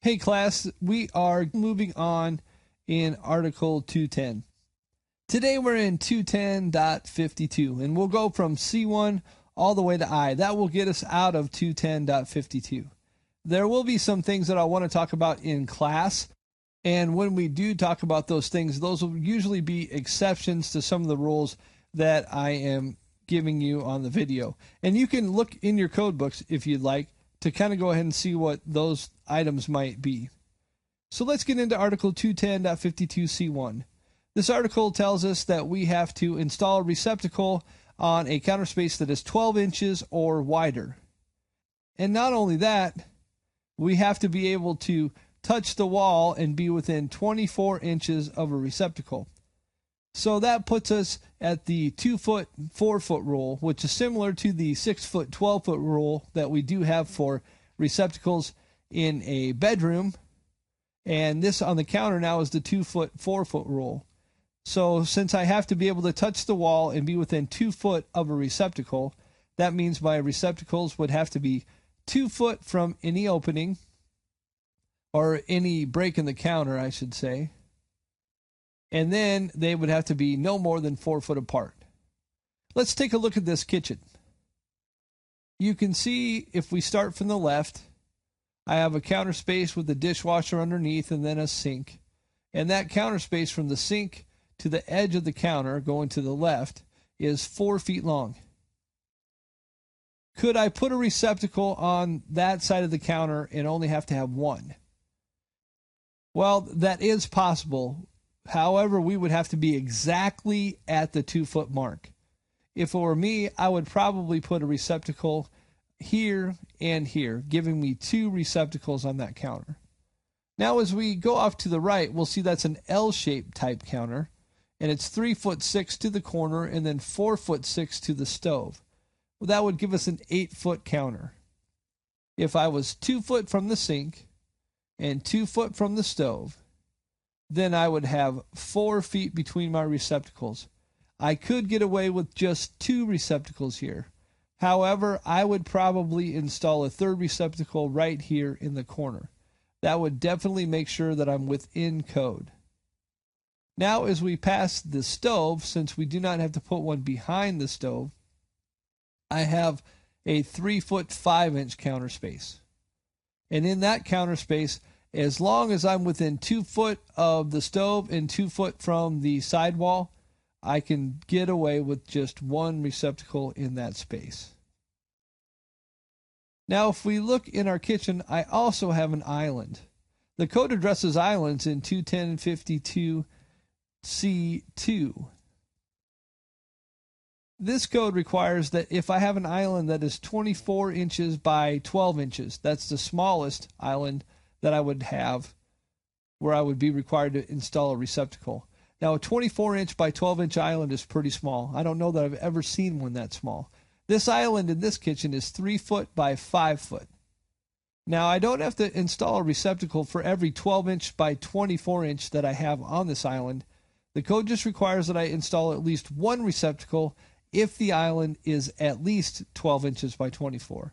Hey class, we are moving on in Article 210. Today we're in 210.52 and we'll go from C1 all the way to I. That will get us out of 210.52. There will be some things that I want to talk about in class, and when we do talk about those things, those will usually be exceptions to some of the rules that I am giving you on the video. And you can look in your code books if you'd like to kind of go ahead and see what those items might be. So let's get into Article 210.52C1. This article tells us that we have to install a receptacle on a counter space that is 12 inches or wider. And not only that, we have to be able to touch the wall and be within 24 inches of a receptacle. So that puts us at the 2-foot, 4-foot rule, which is similar to the 6-foot, 12-foot rule that we do have for receptacles in a bedroom. And this on the counter now is the 2-foot, 4-foot rule. So since I have to be able to touch the wall and be within 2 foot of a receptacle, that means my receptacles would have to be 2 foot from any opening, or any break in the counter, I should say. And then they would have to be no more than 4 foot apart. Let's take a look at this kitchen. You can see if we start from the left, I have a counter space with a dishwasher underneath and then a sink. And that counter space from the sink to the edge of the counter going to the left is 4 feet long. Could I put a receptacle on that side of the counter and only have to have one? Well, that is possible. However, we would have to be exactly at the 2 foot mark. If it were me, I would probably put a receptacle here and here, giving me 2 receptacles on that counter. Now, as we go off to the right, we'll see that's an L-shaped type counter, and it's 3'6" to the corner and then 4'6" to the stove. Well, that would give us an 8-foot counter. If I was 2 foot from the sink and 2 foot from the stove, then I would have 4 feet between my receptacles. I could get away with just 2 receptacles here. However, I would probably install a 3rd receptacle right here in the corner. That would definitely make sure that I'm within code. Now, as we pass the stove, since we do not have to put one behind the stove, I have a 3'5" counter space. And in that counter space, as long as I'm within 2 foot of the stove and 2 foot from the sidewall, I can get away with just 1 receptacle in that space. Now, if we look in our kitchen, I also have an island. The code addresses islands in 210.52C2. This code requires that if I have an island that is 24 inches by 12 inches, that's the smallest island that I would have where I would be required to install a receptacle. Now, a 24-inch by 12-inch island is pretty small. I don't know that I've ever seen one that small. This island in this kitchen is 3 foot by 5 foot. Now, I don't have to install a receptacle for every 12-inch by 24-inch that I have on this island. The code just requires that I install at least 1 receptacle if the island is at least 12 inches by 24.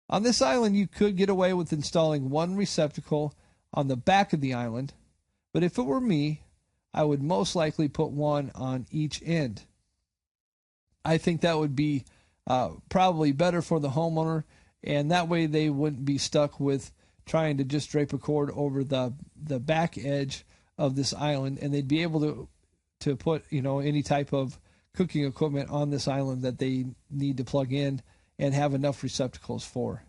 On this island, you could get away with installing 1 receptacle on the back of the island, but if it were me, I would most likely put 1 on each end. I think that would be probably better for the homeowner, and that way they wouldn't be stuck with trying to just drape a cord over the back edge of this island, and they'd be able to put any type of cooking equipment on this island that they need to plug in and have enough receptacles for.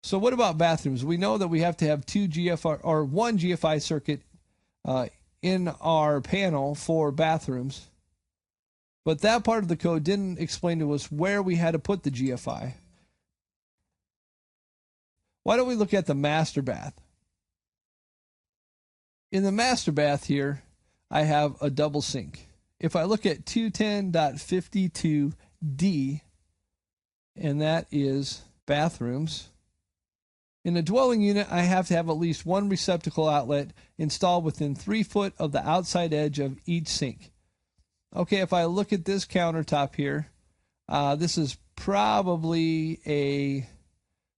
So what about bathrooms? We know that we have to have 2 GFI or 1 GFI circuit in our panel for bathrooms, but that part of the code didn't explain to us where we had to put the GFI. Why don't we look at the master bath? In the master bath here, I have a double sink. If I look at 210.52D, and that is bathrooms, in a dwelling unit, I have to have at least 1 receptacle outlet installed within 3 foot of the outside edge of each sink. Okay, if I look at this countertop here, this is probably a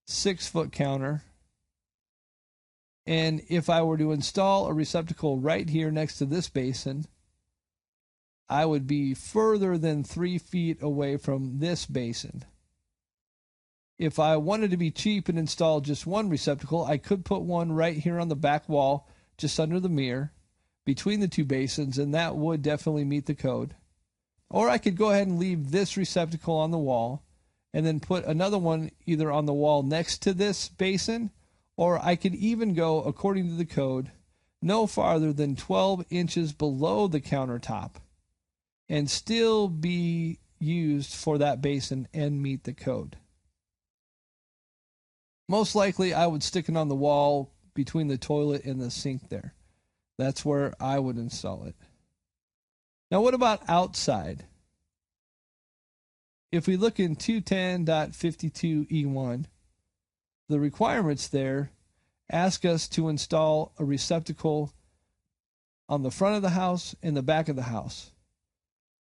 6-foot counter. And if I were to install a receptacle right here next to this basin, I would be further than 3 feet away from this basin. If I wanted to be cheap and install just one receptacle, I could put one right here on the back wall, just under the mirror, between the two basins, and that would definitely meet the code. Or I could go ahead and leave this receptacle on the wall, and then put another one either on the wall next to this basin, or I could even go, according to the code, no farther than 12 inches below the countertop, and still be used for that basin and meet the code. Most likely, I would stick it on the wall between the toilet and the sink there. That's where I would install it. Now, what about outside? If we look in 210.52E1, the requirements there ask us to install a receptacle on the front of the house and the back of the house.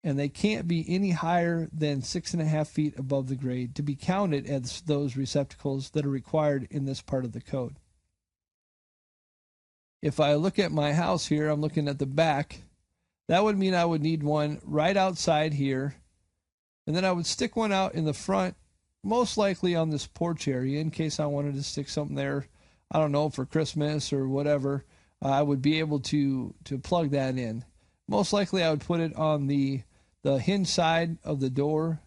And they can't be any higher than 6.5 feet above the grade to be counted as those receptacles that are required in this part of the code. If I look at my house here, I'm looking at the back. That would mean I would need one right outside here. And then I would stick one out in the front, most likely on this porch area, in case I wanted to stick something there, I don't know, for Christmas or whatever. I would be able to plug that in. Most likely I would put it on the hinge side of the door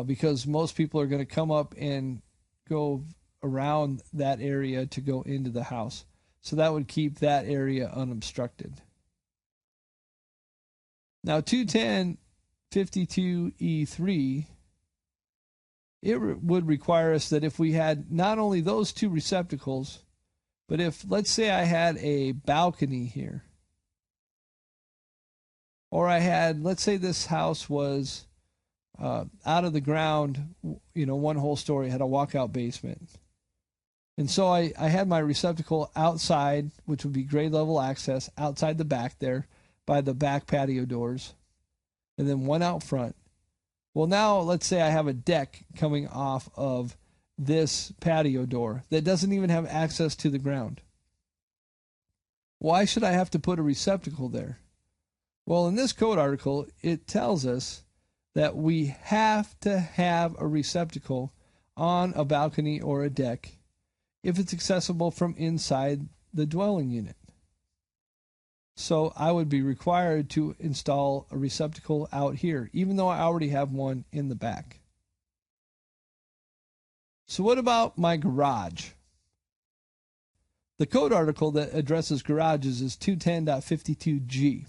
because most people are going to come up and go around that area to go into the house. So that would keep that area unobstructed. Now 210.52E3, it would require us that if we had not only those two receptacles, but if, let's say I had a balcony here, or I had, let's say this house was out of the ground, one whole story, had a walkout basement. And so I had my receptacle outside, which would be grade level access, outside the back there by the back patio doors, and then one out front. Well, now let's say I have a deck coming off of this patio door that doesn't even have access to the ground. Why should I have to put a receptacle there? Well, in this code article, it tells us that we have to have a receptacle on a balcony or a deck if it's accessible from inside the dwelling unit. So I would be required to install a receptacle out here, even though I already have one in the back. So what about my garage? The code article that addresses garages is 210.52G.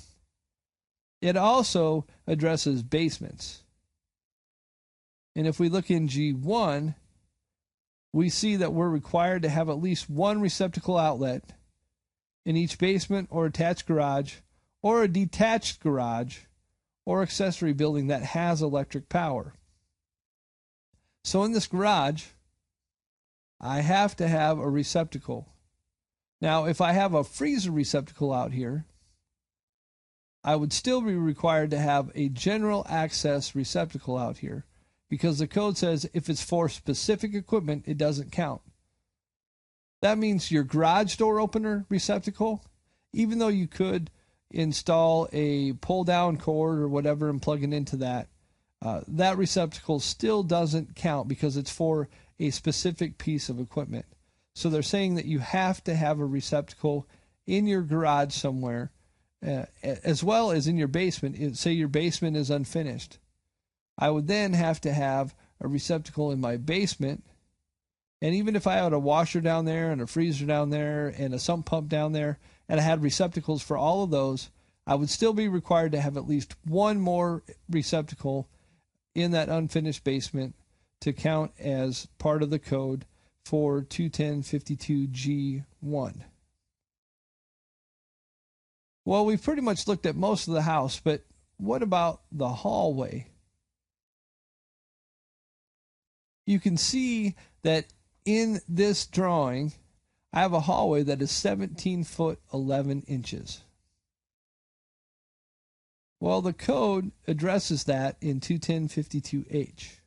It also addresses basements. And if we look in G1, we see that we're required to have at least one receptacle outlet in each basement or attached garage or a detached garage or accessory building that has electric power. So in this garage, I have to have a receptacle. Now, if I have a freezer receptacle out here, I would still be required to have a general access receptacle out here because the code says if it's for specific equipment, it doesn't count. That means your garage door opener receptacle, even though you could install a pull-down cord or whatever and plug it into that, that receptacle still doesn't count because it's for a specific piece of equipment. So they're saying that you have to have a receptacle in your garage somewhere, as well as in your basement. Say your basement is unfinished. I would then have to have a receptacle in my basement. And even if I had a washer down there and a freezer down there and a sump pump down there, and I had receptacles for all of those, I would still be required to have at least one more receptacle in that unfinished basement to count as part of the code for 210.52G1. Well, we've pretty much looked at most of the house, but what about the hallway? You can see that in this drawing, I have a hallway that is 17 foot 11 inches. Well, the code addresses that in 210.52H.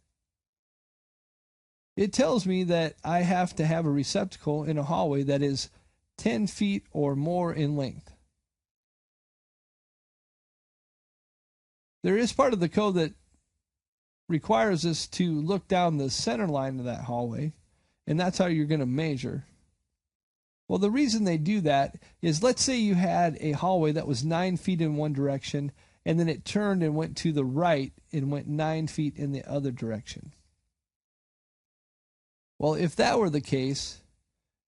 It tells me that I have to have a receptacle in a hallway that is 10 feet or more in length. There is part of the code that requires us to look down the center line of that hallway, and that's how you're going to measure. Well, the reason they do that is, let's say you had a hallway that was 9 feet in one direction, and then it turned and went to the right and went 9 feet in the other direction. Well, if that were the case,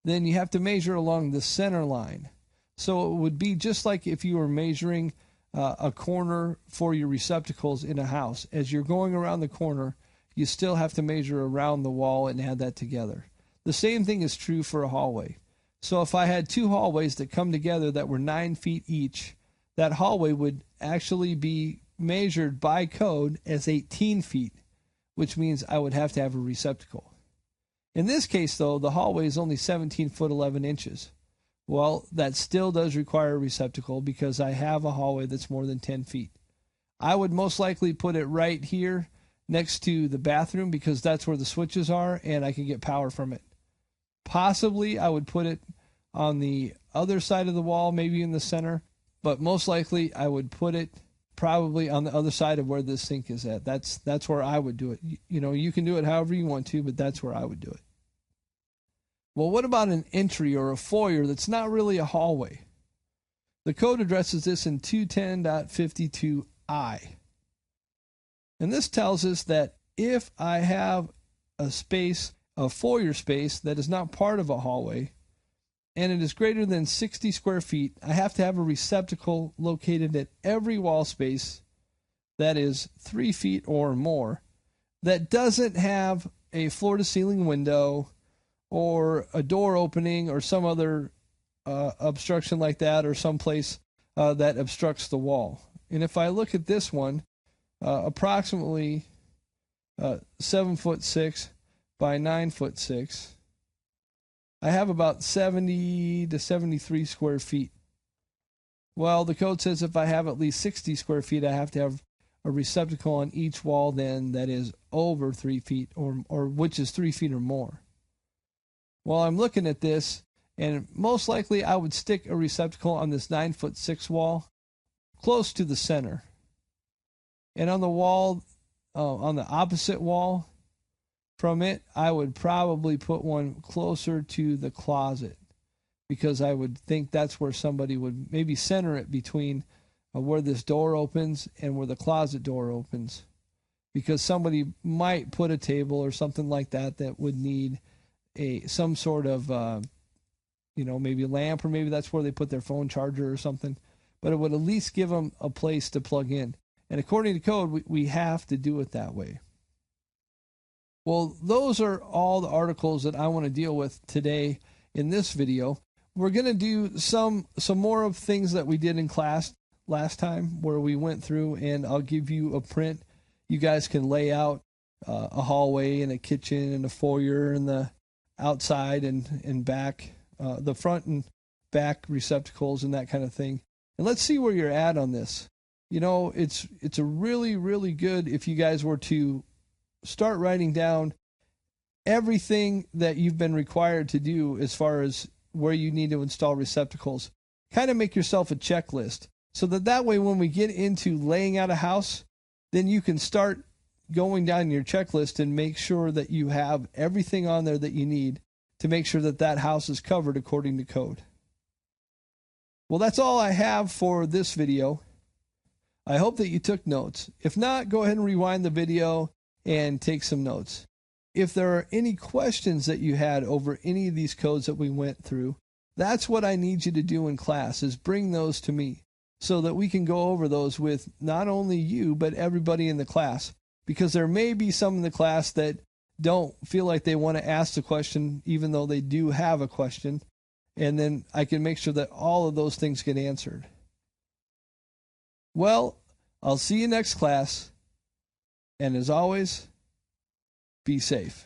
then you have to measure along the center line. So it would be just like if you were measuring a corner for your receptacles in a house. As you're going around the corner, you still have to measure around the wall and add that together. The same thing is true for a hallway. So if I had two hallways that come together that were 9 feet each, that hallway would actually be measured by code as 18 feet, which means I would have to have a receptacle. In this case, though, the hallway is only 17 foot 11 inches. Well, that still does require a receptacle because I have a hallway that's more than 10 feet. I would most likely put it right here next to the bathroom because that's where the switches are and I can get power from it. Possibly I would put it on the other side of the wall, maybe in the center, but most likely I would put it probably on the other side of where this sink is at. That's where I would do it. You know, you can do it however you want to, but that's where I would do it. Well, what about an entry or a foyer that's not really a hallway? The code addresses this in 210.52i. And this tells us that if I have a space, a foyer space that is not part of a hallway, and it is greater than 60 square feet, I have to have a receptacle located at every wall space that is 3 feet or more that doesn't have a floor-to-ceiling window or a door opening or some other obstruction like that, or some place that obstructs the wall. And if I look at this one, approximately 7'6" by 9'6", I have about 70 to 73 square feet. Well, the code says if I have at least 60 square feet, I have to have a receptacle on each wall then that is over 3 feet or which is 3 feet or more. Well, I'm looking at this, and most likely I would stick a receptacle on this 9'6" wall close to the center. And on the wall, on the opposite wall from it, I would probably put one closer to the closet because I would think that's where somebody would maybe center it between where this door opens and where the closet door opens, because somebody might put a table or something like that that would need some sort of maybe a lamp, or maybe that's where they put their phone charger or something, but it would at least give them a place to plug in. And according to code, we have to do it that way. Well, those are all the articles that I want to deal with today in this video. We're going to do some more of things that we did in class last time, where we went through, and I'll give you a print. You guys can lay out a hallway and a kitchen and a foyer and the outside and back, the front and back receptacles and that kind of thing. And let's see where you're at on this. You know, it's a really, really good if you guys were to start writing down everything that you've been required to do as far as where you need to install receptacles. Kind of make yourself a checklist so that way when we get into laying out a house, then you can start going down your checklist and make sure that you have everything on there that you need to make sure that that house is covered according to code. Well, that's all I have for this video. I hope that you took notes. If not, go ahead and rewind the video and take some notes. If there are any questions that you had over any of these codes that we went through, that's what I need you to do in class, is bring those to me so that we can go over those with not only you, but everybody in the class. Because there may be some in the class that don't feel like they want to ask the question, even though they do have a question. And then I can make sure that all of those things get answered. Well, I'll see you next class. And as always, be safe.